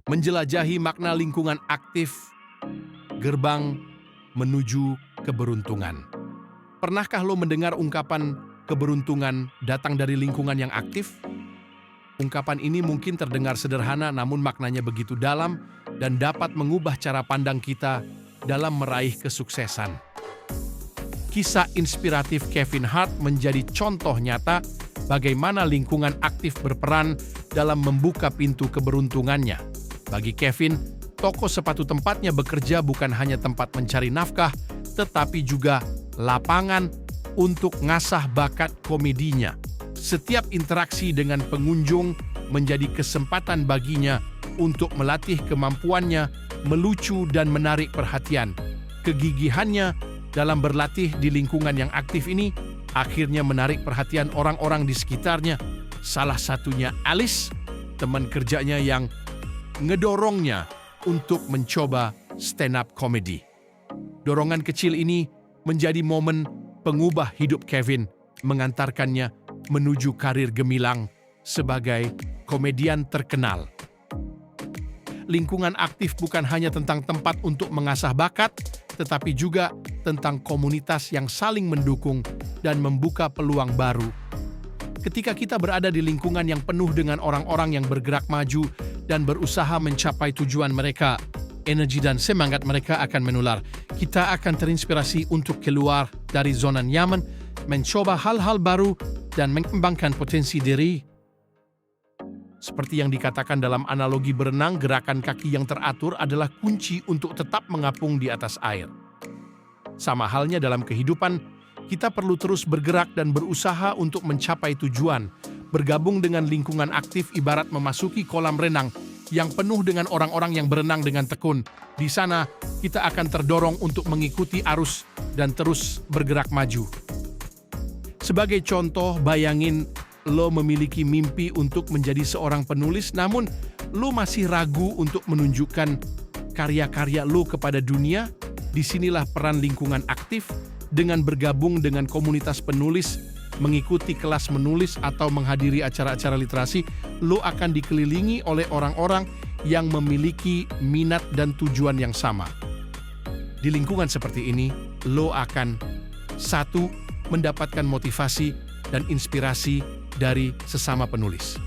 Menjelajahi makna lingkungan aktif, gerbang menuju keberuntungan. Pernahkah lo mendengar ungkapan keberuntungan datang dari lingkungan yang aktif? Ungkapan ini mungkin terdengar sederhana, namun maknanya begitu dalam dan dapat mengubah cara pandang kita dalam meraih kesuksesan. Kisah inspiratif Kevin Hart menjadi contoh nyata bagaimana lingkungan aktif berperan dalam membuka pintu keberuntungannya. Bagi Kevin, toko sepatu tempatnya bekerja bukan hanya tempat mencari nafkah, tetapi juga lapangan untuk ngasah bakat komedinya. Setiap interaksi dengan pengunjung menjadi kesempatan baginya untuk melatih kemampuannya melucu dan menarik perhatian. Kegigihannya dalam berlatih di lingkungan yang aktif ini akhirnya menarik perhatian orang-orang di sekitarnya. Salah satunya Alice, teman kerjanya yang ngedorongnya untuk mencoba stand-up comedy. Dorongan kecil ini menjadi momen pengubah hidup Kevin, mengantarkannya menuju karir gemilang sebagai komedian terkenal. Lingkungan aktif bukan hanya tentang tempat untuk mengasah bakat, tetapi juga tentang komunitas yang saling mendukung dan membuka peluang baru. Ketika kita berada di lingkungan yang penuh dengan orang-orang yang bergerak maju dan berusaha mencapai tujuan mereka, energi dan semangat mereka akan menular. Kita akan terinspirasi untuk keluar dari zona nyaman, mencoba hal-hal baru, dan mengembangkan potensi diri. Seperti yang dikatakan dalam analogi berenang, gerakan kaki yang teratur adalah kunci untuk tetap mengapung di atas air. Sama halnya dalam kehidupan, kita perlu terus bergerak dan berusaha untuk mencapai tujuan. Bergabung dengan lingkungan aktif ibarat memasuki kolam renang yang penuh dengan orang-orang yang berenang dengan tekun. Di sana, kita akan terdorong untuk mengikuti arus dan terus bergerak maju. Sebagai contoh, bayangin lo memiliki mimpi untuk menjadi seorang penulis, namun lo masih ragu untuk menunjukkan karya-karya lo kepada dunia. Disinilah peran lingkungan aktif. Dengan bergabung dengan komunitas penulis, mengikuti kelas menulis, atau menghadiri acara-acara literasi, lo akan dikelilingi oleh orang-orang yang memiliki minat dan tujuan yang sama. Di lingkungan seperti ini, lo akan satu, mendapatkan motivasi dan inspirasi dari sesama penulis.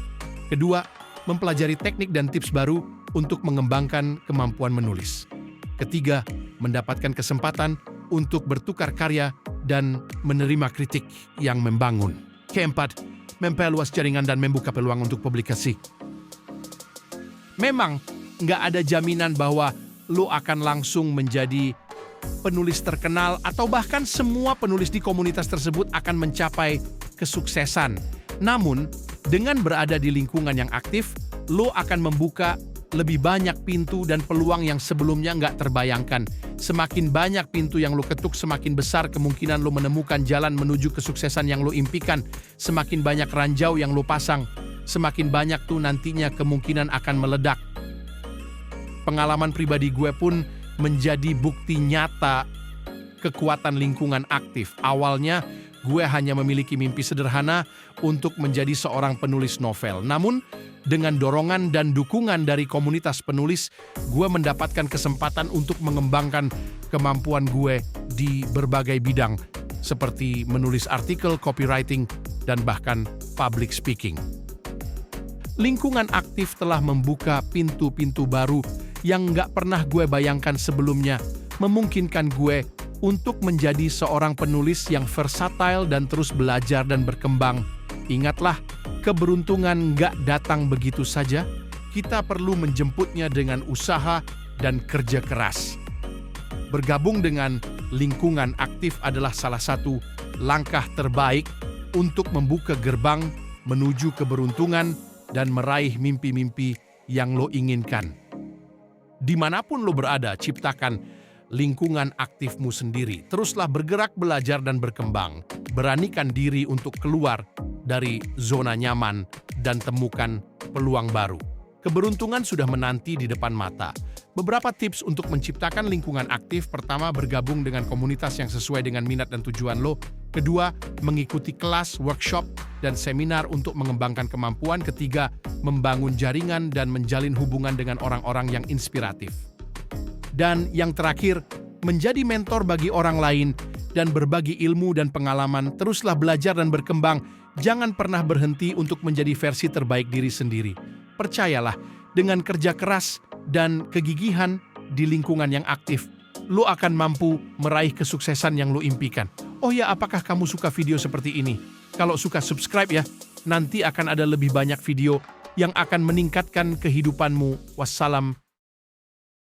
Kedua, mempelajari teknik dan tips baru untuk mengembangkan kemampuan menulis. Ketiga, mendapatkan kesempatan untuk bertukar karya dan menerima kritik yang membangun. Keempat, memperluas jaringan dan membuka peluang untuk publikasi. Memang nggak ada jaminan bahwa lo akan langsung menjadi penulis terkenal atau bahkan semua penulis di komunitas tersebut akan mencapai kesuksesan. Namun, dengan berada di lingkungan yang aktif, lo akan membuka lebih banyak pintu dan peluang yang sebelumnya nggak terbayangkan. Semakin banyak pintu yang lo ketuk, semakin besar kemungkinan lo menemukan jalan menuju kesuksesan yang lo impikan. Semakin banyak ranjau yang lo pasang, semakin banyak tuh nantinya kemungkinan akan meledak. Pengalaman pribadi gue pun menjadi bukti nyata kekuatan lingkungan aktif. Awalnya, gue hanya memiliki mimpi sederhana untuk menjadi seorang penulis novel. Namun, dengan dorongan dan dukungan dari komunitas penulis, gue mendapatkan kesempatan untuk mengembangkan kemampuan gue di berbagai bidang, seperti menulis artikel, copywriting, dan bahkan public speaking. Lingkungan aktif telah membuka pintu-pintu baru yang nggak pernah gue bayangkan sebelumnya, memungkinkan gue untuk menjadi seorang penulis yang versatile dan terus belajar dan berkembang. Ingatlah, keberuntungan nggak datang begitu saja. Kita perlu menjemputnya dengan usaha dan kerja keras. Bergabung dengan lingkungan aktif adalah salah satu langkah terbaik untuk membuka gerbang menuju keberuntungan dan meraih mimpi-mimpi yang lo inginkan. Dimanapun lo berada, ciptakan lingkungan aktifmu sendiri. Teruslah bergerak, belajar, dan berkembang. Beranikan diri untuk keluar dari zona nyaman dan temukan peluang baru. Keberuntungan sudah menanti di depan mata. Beberapa tips untuk menciptakan lingkungan aktif. Pertama, bergabung dengan komunitas yang sesuai dengan minat dan tujuan lo. Kedua, mengikuti kelas, workshop, dan seminar untuk mengembangkan kemampuan. Ketiga, membangun jaringan dan menjalin hubungan dengan orang-orang yang inspiratif. Dan yang terakhir, menjadi mentor bagi orang lain dan berbagi ilmu dan pengalaman. Teruslah belajar dan berkembang. Jangan pernah berhenti untuk menjadi versi terbaik diri sendiri. Percayalah, dengan kerja keras dan kegigihan di lingkungan yang aktif, lo akan mampu meraih kesuksesan yang lo impikan. Oh ya, apakah kamu suka video seperti ini? Kalau suka, subscribe ya. Nanti akan ada lebih banyak video yang akan meningkatkan kehidupanmu. Wassalam.